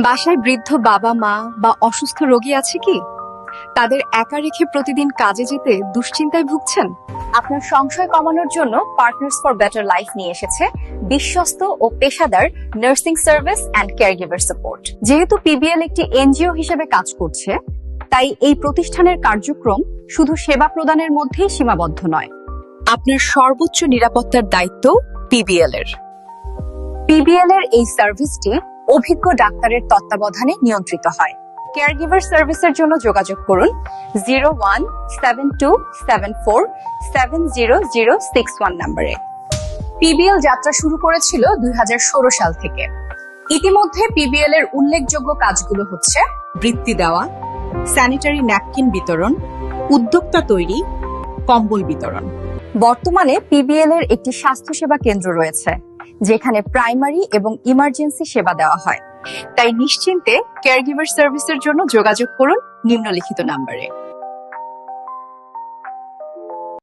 বাসায় বৃদ্ধ বাবা মা বা অসুস্থ রোগী আছে কি? তাদের একা রেখে প্রতিদিন কাজে যেতে দুশ্চিন্তায় ভুগছেন? আপনার সংশয় কমানোর জন্য পার্টনার্স ফর বেটার লাইফ নিয়ে এসেছে বিশ্বস্ত ও পেশাদার nursing service and caregiver support. যেহেতু পিবিএল একটি এনজিও হিসেবে কাজ করছে, তাই এই প্রতিষ্ঠানের কার্যক্রম শুধু সেবা প্রদানের মধ্যেই সীমাবদ্ধ নয়। আপনার সর্বোচ্চ নিরাপত্তার দায়িত্ব পিবিএল এর। পিবিএল এর এই সার্ভিসটি অভিজ্ঞ ডাক্তারের তত্ত্বাবধানে নিয়ন্ত্রিত হয়। কেয়ারগিভার সার্ভিসের জন্য যোগাযোগ করুন 0172747006 নম্বরে। পিবিএল যাত্রা শুরু করেছিল 2016 সাল থেকে। ইতিমধ্যে পিবিএল এর উল্লেখযোগ্য কাজগুলো হচ্ছে: বৃত্তি দেওয়া, স্যানিটারি ন্যাপকিন বিতরণ, উদ্যোক্তা তৈরি, কম্বল বিতরণ। বর্তমানে পিবিএল এর একটি স্বাস্থ্যসেবা কেন্দ্র রয়েছে, যেখানে প্রাইমারি এবং ইমার্জেন্সি সেবা দেওয়া হয়। তাই নিশ্চিন্তে কেয়ারগিভার সার্ভিসের জন্য যোগাযোগ করুন নিম্নলিখিত নম্বরে।